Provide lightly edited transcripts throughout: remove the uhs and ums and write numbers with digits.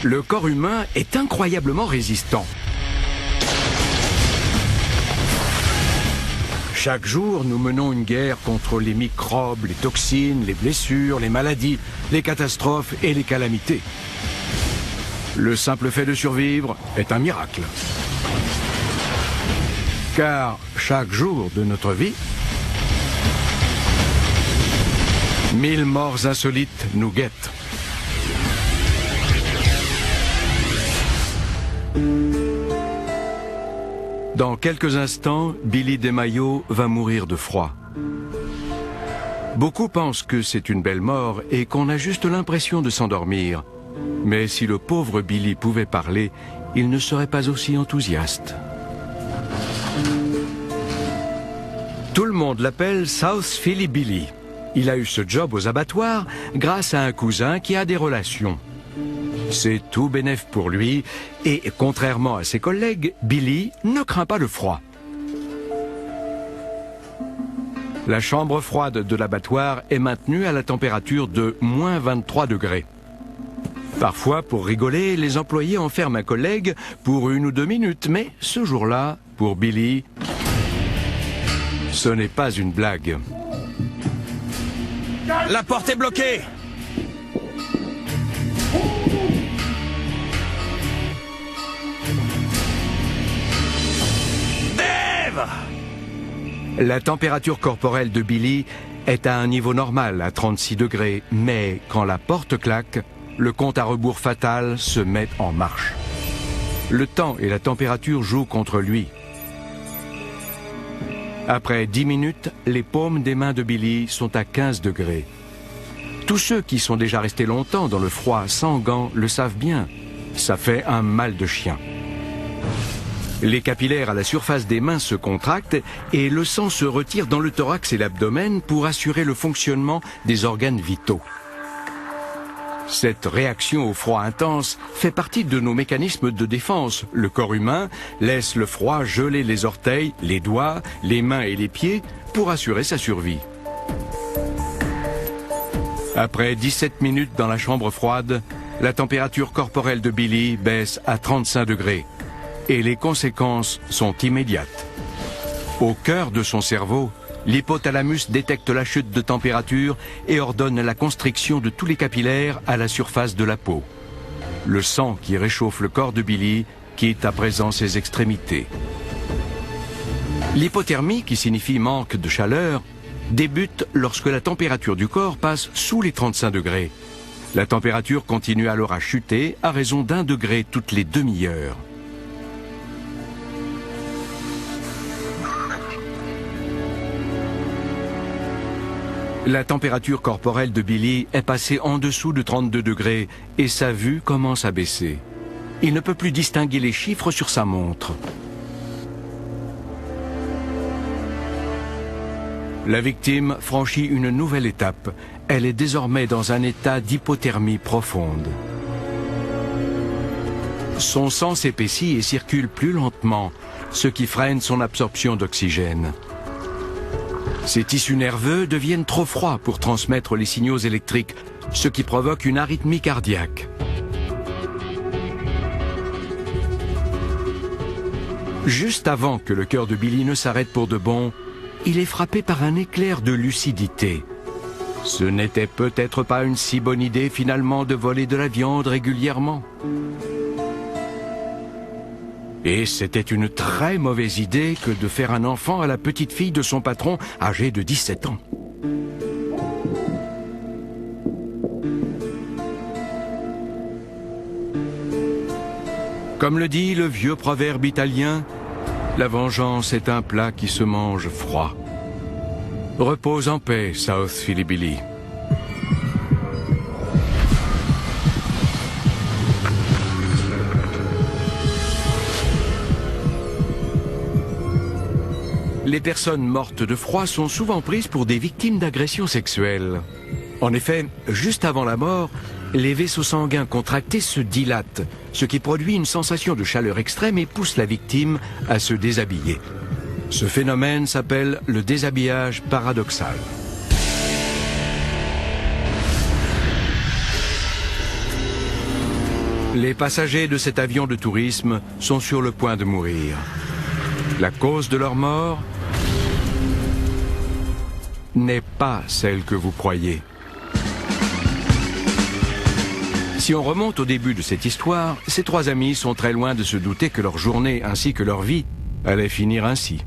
Le corps humain est incroyablement résistant. Chaque jour, nous menons une guerre contre les microbes, les toxines, les blessures, les maladies, les catastrophes et les calamités. Le simple fait de survivre est un miracle. Car chaque jour de notre vie, 1000 morts insolites nous guettent. Dans quelques instants, Billy Desmaillots va mourir de froid. Beaucoup pensent que c'est une belle mort et qu'on a juste l'impression de s'endormir. Mais si le pauvre Billy pouvait parler, il ne serait pas aussi enthousiaste. Tout le monde l'appelle South Philly Billy. Il a eu ce job aux abattoirs grâce à un cousin qui a des relations. C'est tout bénef pour lui et, contrairement à ses collègues, Billy ne craint pas le froid. La chambre froide de l'abattoir est maintenue à la température de moins 23 degrés. Parfois, pour rigoler, les employés enferment un collègue pour 1 ou 2 minutes, mais ce jour-là, pour Billy, ce n'est pas une blague. La porte est bloquée! La température corporelle de Billy est à un niveau normal, à 36 degrés, mais quand la porte claque, le compte à rebours fatal se met en marche. Le temps et la température jouent contre lui. Après 10 minutes, les paumes des mains de Billy sont à 15 degrés. Tous ceux qui sont déjà restés longtemps dans le froid sans gants le savent bien. Ça fait un mal de chien. Les capillaires à la surface des mains se contractent et le sang se retire dans le thorax et l'abdomen pour assurer le fonctionnement des organes vitaux. Cette réaction au froid intense fait partie de nos mécanismes de défense. Le corps humain laisse le froid geler les orteils, les doigts, les mains et les pieds pour assurer sa survie. Après 17 minutes dans la chambre froide, la température corporelle de Billy baisse à 35 degrés. Et les conséquences sont immédiates. Au cœur de son cerveau, l'hypothalamus détecte la chute de température et ordonne la constriction de tous les capillaires à la surface de la peau. Le sang qui réchauffe le corps de Billy quitte à présent ses extrémités. L'hypothermie, qui signifie manque de chaleur, débute lorsque la température du corps passe sous les 35 degrés. La température continue alors à chuter à raison d'1 degré toutes les demi-heures. La température corporelle de Billy est passée en dessous de 32 degrés et sa vue commence à baisser. Il ne peut plus distinguer les chiffres sur sa montre. La victime franchit une nouvelle étape. Elle est désormais dans un état d'hypothermie profonde. Son sang s'épaissit et circule plus lentement, ce qui freine son absorption d'oxygène. Ses tissus nerveux deviennent trop froids pour transmettre les signaux électriques, ce qui provoque une arythmie cardiaque. Juste avant que le cœur de Billy ne s'arrête pour de bon, il est frappé par un éclair de lucidité. Ce n'était peut-être pas une si bonne idée finalement de voler de la viande régulièrement. Et c'était une très mauvaise idée que de faire un enfant à la petite fille de son patron âgée de 17 ans. Comme le dit le vieux proverbe italien, la vengeance est un plat qui se mange froid. Repose en paix, South Philly Billy. Les personnes mortes de froid sont souvent prises pour des victimes d'agressions sexuelles. En effet, juste avant la mort, les vaisseaux sanguins contractés se dilatent, ce qui produit une sensation de chaleur extrême et pousse la victime à se déshabiller. Ce phénomène s'appelle le déshabillage paradoxal. Les passagers de cet avion de tourisme sont sur le point de mourir. La cause de leur mort n'est pas celle que vous croyez. Si on remonte au début de cette histoire, ces trois amis sont très loin de se douter que leur journée ainsi que leur vie allait finir ainsi.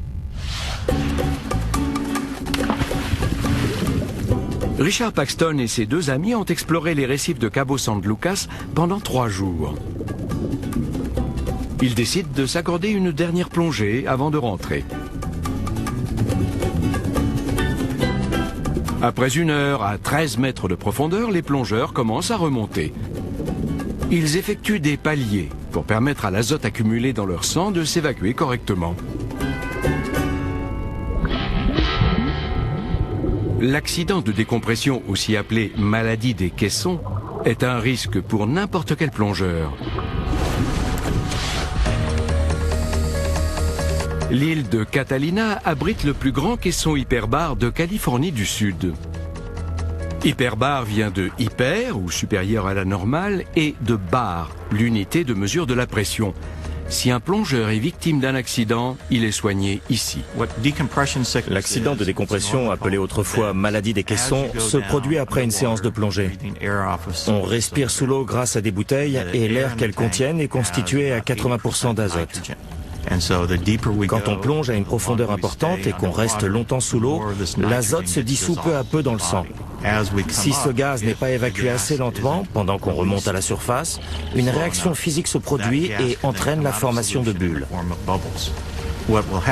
Richard Paxton et ses deux amis ont exploré les récifs de Cabo San Lucas pendant 3 jours. Ils décident de s'accorder une dernière plongée avant de rentrer. Après 1 heure à 13 mètres de profondeur, les plongeurs commencent à remonter. Ils effectuent des paliers pour permettre à l'azote accumulé dans leur sang de s'évacuer correctement. L'accident de décompression, aussi appelé maladie des caissons, est un risque pour n'importe quel plongeur. L'île de Catalina abrite le plus grand caisson hyperbare de Californie du Sud. Hyperbar vient de hyper, ou supérieur à la normale, et de bar, l'unité de mesure de la pression. Si un plongeur est victime d'un accident, il est soigné ici. L'accident de décompression, appelé autrefois maladie des caissons, se produit après une séance de plongée. On respire sous l'eau grâce à des bouteilles et l'air qu'elles contiennent est constitué à 80% d'azote. Quand on plonge à une profondeur importante et qu'on reste longtemps sous l'eau, l'azote se dissout peu à peu dans le sang. Si ce gaz n'est pas évacué assez lentement, pendant qu'on remonte à la surface, une réaction physique se produit et entraîne la formation de bulles.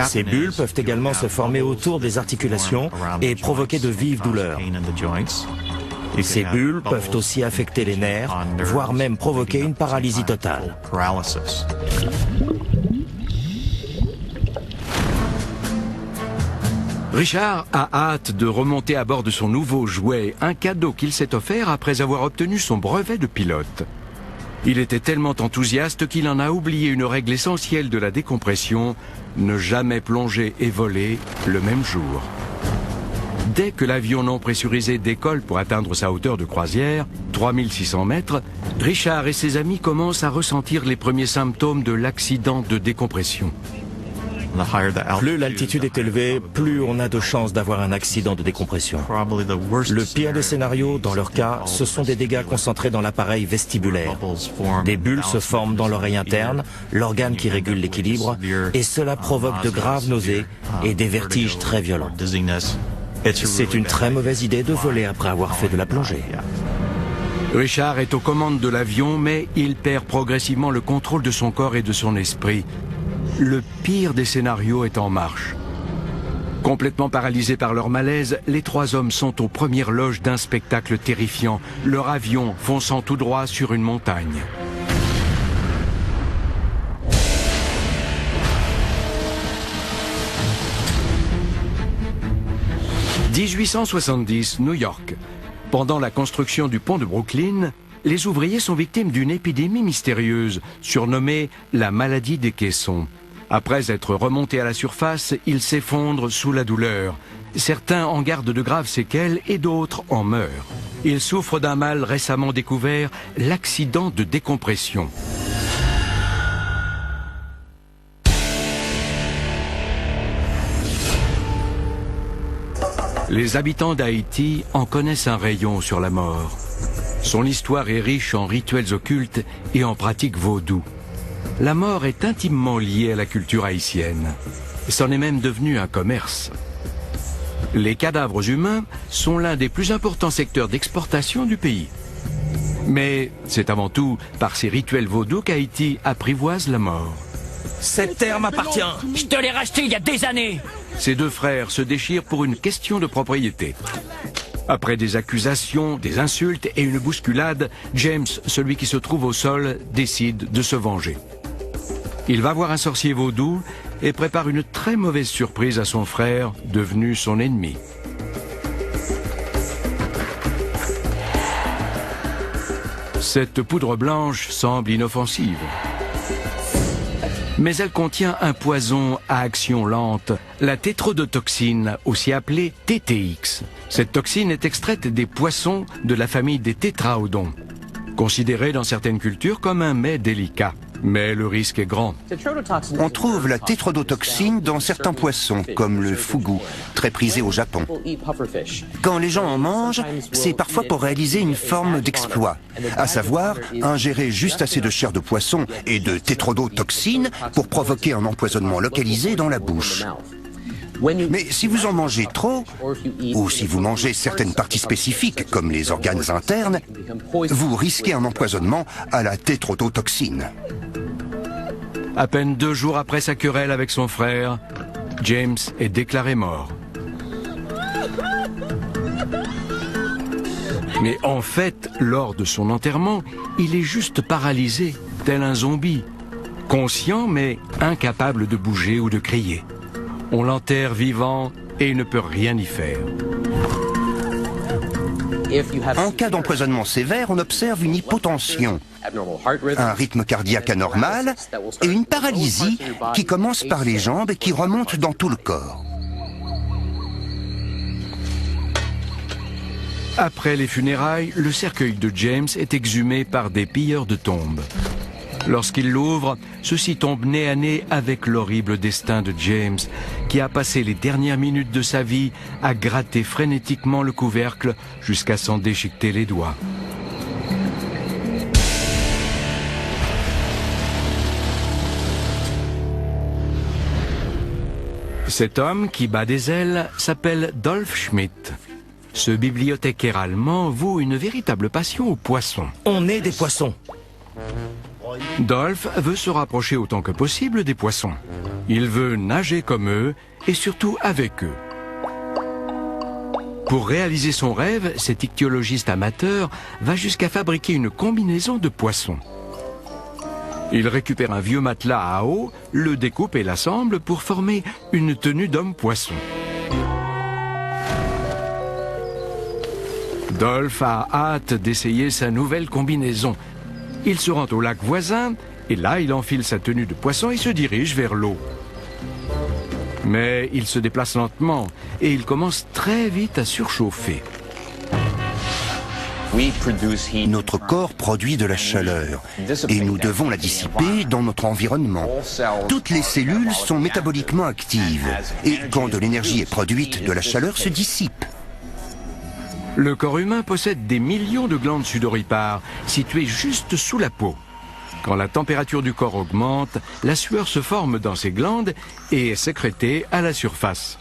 Ces bulles peuvent également se former autour des articulations et provoquer de vives douleurs. Ces bulles peuvent aussi affecter les nerfs, voire même provoquer une paralysie totale. Richard a hâte de remonter à bord de son nouveau jouet, un cadeau qu'il s'est offert après avoir obtenu son brevet de pilote. Il était tellement enthousiaste qu'il en a oublié une règle essentielle de la décompression, ne jamais plonger et voler le même jour. Dès que l'avion non pressurisé décolle pour atteindre sa hauteur de croisière, 3600 mètres, Richard et ses amis commencent à ressentir les premiers symptômes de l'accident de décompression. Plus l'altitude est élevée, plus on a de chances d'avoir un accident de décompression. Le pire des scénarios, dans leur cas, ce sont des dégâts concentrés dans l'appareil vestibulaire. Des bulles se forment dans l'oreille interne, l'organe qui régule l'équilibre, et cela provoque de graves nausées et des vertiges très violents. C'est une très mauvaise idée de voler après avoir fait de la plongée. Richard est aux commandes de l'avion, mais il perd progressivement le contrôle de son corps et de son esprit. Le pire des scénarios est en marche. Complètement paralysés par leur malaise, les trois hommes sont aux premières loges d'un spectacle terrifiant, leur avion fonçant tout droit sur une montagne. « 1870, New York. Pendant la construction du pont de Brooklyn, les ouvriers sont victimes d'une épidémie mystérieuse, surnommée la maladie des caissons. Après être remontés à la surface, ils s'effondrent sous la douleur. Certains en gardent de graves séquelles et d'autres en meurent. Ils souffrent d'un mal récemment découvert, l'accident de décompression. Les habitants d'Haïti en connaissent un rayon sur la mort. Son histoire est riche en rituels occultes et en pratiques vaudou. La mort est intimement liée à la culture haïtienne. C'en est même devenu un commerce. Les cadavres humains sont l'un des plus importants secteurs d'exportation du pays. Mais c'est avant tout par ces rituels vaudous qu'Haïti apprivoise la mort. Cette terre m'appartient. Je te l'ai racheté il y a des années. Ces deux frères se déchirent pour une question de propriété. Après des accusations, des insultes et une bousculade, James, celui qui se trouve au sol, décide de se venger. Il va voir un sorcier vaudou et prépare une très mauvaise surprise à son frère, devenu son ennemi. Cette poudre blanche semble inoffensive. Mais elle contient un poison à action lente, la tétrodotoxine, aussi appelée TTX. Cette toxine est extraite des poissons de la famille des tétraodons. considéré dans certaines cultures comme un mets délicat. Mais le risque est grand. On trouve la tétrodotoxine dans certains poissons, comme le fugu, très prisé au Japon. Quand les gens en mangent, c'est parfois pour réaliser une forme d'exploit, à savoir ingérer juste assez de chair de poisson et de tétrodotoxine pour provoquer un empoisonnement localisé dans la bouche. Mais si vous en mangez trop, ou si vous mangez certaines parties spécifiques, comme les organes internes, vous risquez un empoisonnement à la tétrodotoxine. À peine 2 jours après sa querelle avec son frère, James est déclaré mort. Mais en fait, lors de son enterrement, il est juste paralysé, tel un zombie, conscient mais incapable de bouger ou de crier. On l'enterre vivant et il ne peut rien y faire. En cas d'empoisonnement sévère, on observe une hypotension, un rythme cardiaque anormal et une paralysie qui commence par les jambes et qui remonte dans tout le corps. Après les funérailles, le cercueil de James est exhumé par des pilleurs de tombes. Lorsqu'il l'ouvre, ceux-ci tombent nez à nez avec l'horrible destin de James, qui a passé les dernières minutes de sa vie à gratter frénétiquement le couvercle jusqu'à s'en déchiqueter les doigts. Cet homme qui bat des ailes s'appelle Dolph Schmidt. Ce bibliothécaire allemand voue une véritable passion aux poissons. On est des poissons. Dolph veut se rapprocher autant que possible des poissons. Il veut nager comme eux et surtout avec eux. Pour réaliser son rêve, cet ichthyologiste amateur va jusqu'à fabriquer une combinaison de poissons. Il récupère un vieux matelas à eau, le découpe et l'assemble pour former une tenue d'homme-poisson. Dolph a hâte d'essayer sa nouvelle combinaison. Il se rend au lac voisin et là il enfile sa tenue de poisson et se dirige vers l'eau. Mais il se déplace lentement et il commence très vite à surchauffer. Notre corps produit de la chaleur et nous devons la dissiper dans notre environnement. Toutes les cellules sont métaboliquement actives et quand de l'énergie est produite, de la chaleur se dissipe. Le corps humain possède des millions de glandes sudoripares situées juste sous la peau. Quand la température du corps augmente, la sueur se forme dans ces glandes et est sécrétée à la surface.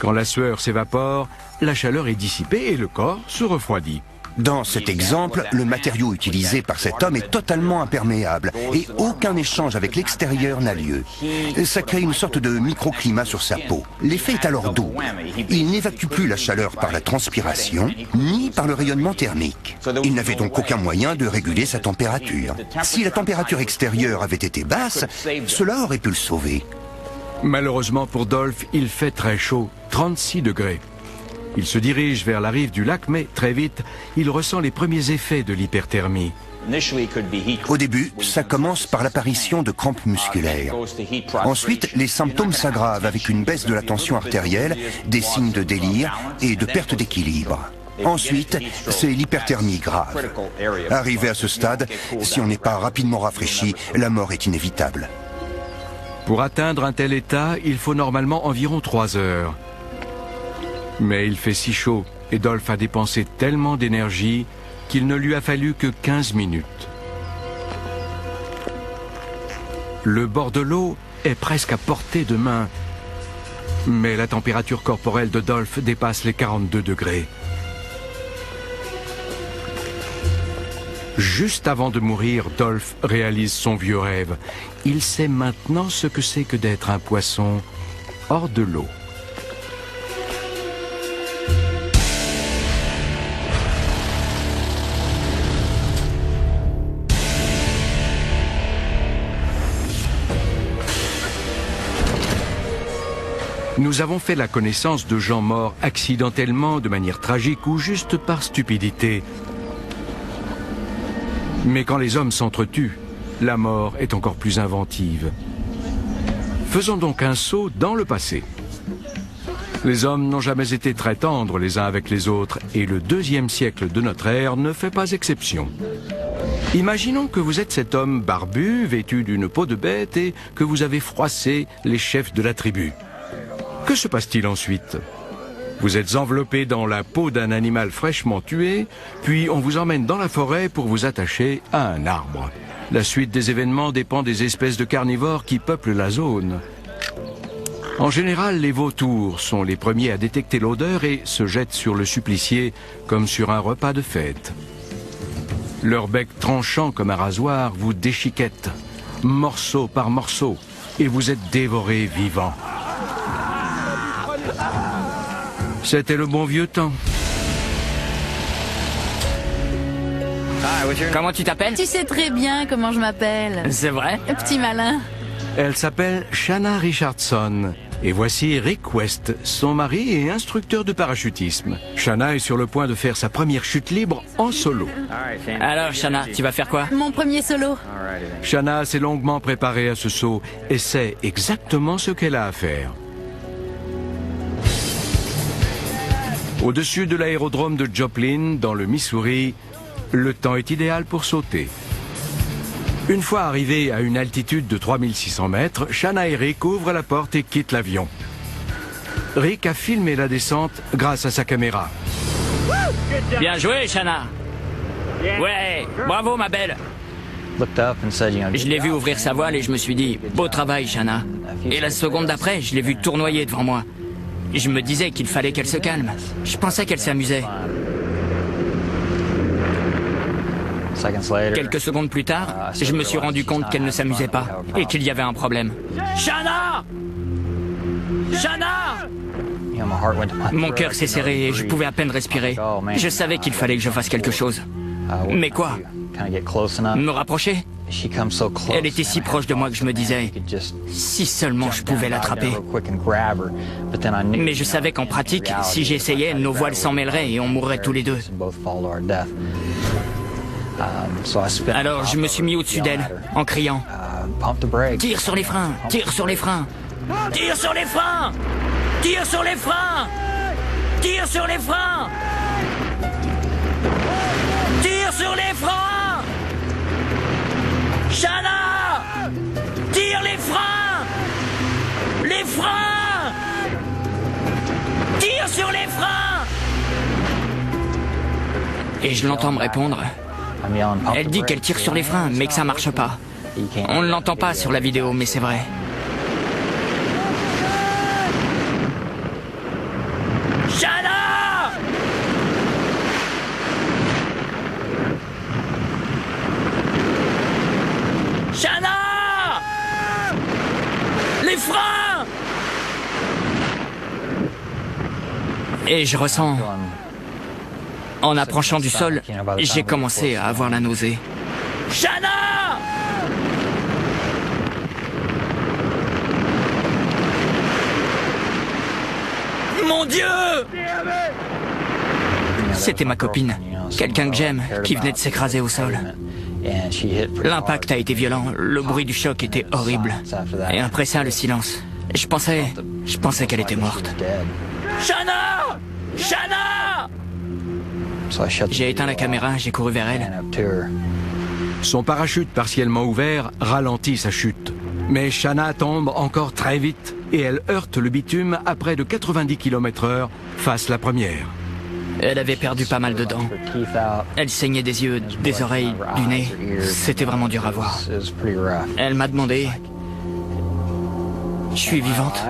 Quand la sueur s'évapore, la chaleur est dissipée et le corps se refroidit. Dans cet exemple, le matériau utilisé par cet homme est totalement imperméable et aucun échange avec l'extérieur n'a lieu. Ça crée une sorte de microclimat sur sa peau. L'effet est alors doux. Il n'évacue plus la chaleur par la transpiration, ni par le rayonnement thermique. Il n'avait donc aucun moyen de réguler sa température. Si la température extérieure avait été basse, cela aurait pu le sauver. Malheureusement pour Dolph, il fait très chaud, 36 degrés. Il se dirige vers la rive du lac, mais très vite, il ressent les premiers effets de l'hyperthermie. Au début, ça commence par l'apparition de crampes musculaires. Ensuite, les symptômes s'aggravent avec une baisse de la tension artérielle, des signes de délire et de perte d'équilibre. Ensuite, c'est l'hyperthermie grave. Arrivé à ce stade, si on n'est pas rapidement rafraîchi, la mort est inévitable. Pour atteindre un tel état, il faut normalement environ 3 heures. Mais il fait si chaud et Dolph a dépensé tellement d'énergie qu'il ne lui a fallu que 15 minutes. Le bord de l'eau est presque à portée de main, mais la température corporelle de Dolph dépasse les 42 degrés. Juste avant de mourir, Dolph réalise son vieux rêve. Il sait maintenant ce que c'est que d'être un poisson hors de l'eau. Nous avons fait la connaissance de gens morts accidentellement, de manière tragique ou juste par stupidité. Mais quand les hommes s'entretuent, la mort est encore plus inventive. Faisons donc un saut dans le passé. Les hommes n'ont jamais été très tendres les uns avec les autres et le 2e siècle de notre ère ne fait pas exception. Imaginons que vous êtes cet homme barbu, vêtu d'une peau de bête et que vous avez froissé les chefs de la tribu. Que se passe-t-il ensuite? Vous êtes enveloppé dans la peau d'un animal fraîchement tué, puis on vous emmène dans la forêt pour vous attacher à un arbre. La suite des événements dépend des espèces de carnivores qui peuplent la zone. En général, les vautours sont les premiers à détecter l'odeur et se jettent sur le supplicié comme sur un repas de fête. Leur bec tranchant comme un rasoir vous déchiquette, morceau par morceau, et vous êtes dévoré vivant. C'était le bon vieux temps. Comment tu t'appelles? Tu sais très bien comment je m'appelle. C'est vrai? Petit malin. Elle s'appelle Shanna Richardson. Et voici Rick West, son mari et instructeur de parachutisme. Shanna est sur le point de faire sa première chute libre en solo. Alors, Shanna, tu vas faire quoi? Mon premier solo. Shanna s'est longuement préparée à ce saut et sait exactement ce qu'elle a à faire. Au-dessus de l'aérodrome de Joplin, dans le Missouri, le temps est idéal pour sauter. Une fois arrivés à une altitude de 3600 mètres, Shanna et Rick ouvrent la porte et quittent l'avion. Rick a filmé la descente grâce à sa caméra. Bien joué, Shanna. Ouais, bravo, ma belle. Je l'ai vu ouvrir sa voile et je me suis dit, beau travail, Shanna. Et la seconde d'après, je l'ai vu tournoyer devant moi. Je me disais qu'il fallait qu'elle se calme. Je pensais qu'elle s'amusait. Quelques secondes plus tard, je me suis rendu compte qu'elle ne s'amusait pas et qu'il y avait un problème. Shanna! Shanna! Mon cœur s'est serré et je pouvais à peine respirer. Je savais qu'il fallait que je fasse quelque chose. Mais quoi? Me rapprocher? Elle était si proche de moi que je me disais, si seulement je pouvais l'attraper. Mais je savais qu'en pratique, si j'essayais, nos voiles s'en mêleraient et on mourrait tous les deux. Alors je me suis mis au-dessus d'elle, en criant, tire sur les freins, tire sur les freins, tire sur les freins, tire sur les freins, tire sur les freins, tire sur les freins. Shanna! Tire les freins! Les freins! Tire sur les freins! Et je l'entends me répondre. Elle dit qu'elle tire sur les freins, mais que ça marche pas. On ne l'entend pas sur la vidéo, mais c'est vrai. Shanna! Shanna! Les freins! Et je ressens... En approchant du sol, j'ai commencé à avoir la nausée. Shanna! Mon Dieu! C'était ma copine, quelqu'un que j'aime, qui venait de s'écraser au sol. L'impact a été violent, le bruit du choc était horrible. Et après ça, le silence. Je pensais qu'elle était morte. Shanna! Shanna! J'ai éteint la caméra, j'ai couru vers elle. Son parachute partiellement ouvert ralentit sa chute. Mais Shanna tombe encore très vite et elle heurte le bitume à près de 90 km/h face la première. Elle avait perdu pas mal de dents. Elle saignait des yeux, des oreilles, du nez. C'était vraiment dur à voir. Elle m'a demandé... Je suis vivante?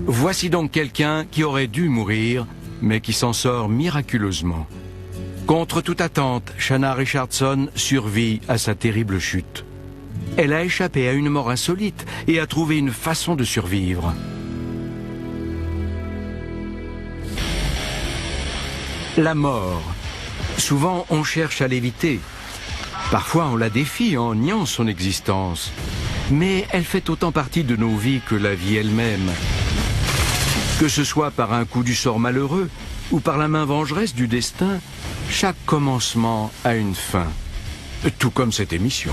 Voici donc quelqu'un qui aurait dû mourir, mais qui s'en sort miraculeusement. Contre toute attente, Shanna Richardson survit à sa terrible chute. Elle a échappé à une mort insolite et a trouvé une façon de survivre. La mort. Souvent, on cherche à l'éviter. Parfois, on la défie en niant son existence. Mais elle fait autant partie de nos vies que la vie elle-même. Que ce soit par un coup du sort malheureux ou par la main vengeresse du destin, chaque commencement a une fin. Tout comme cette émission.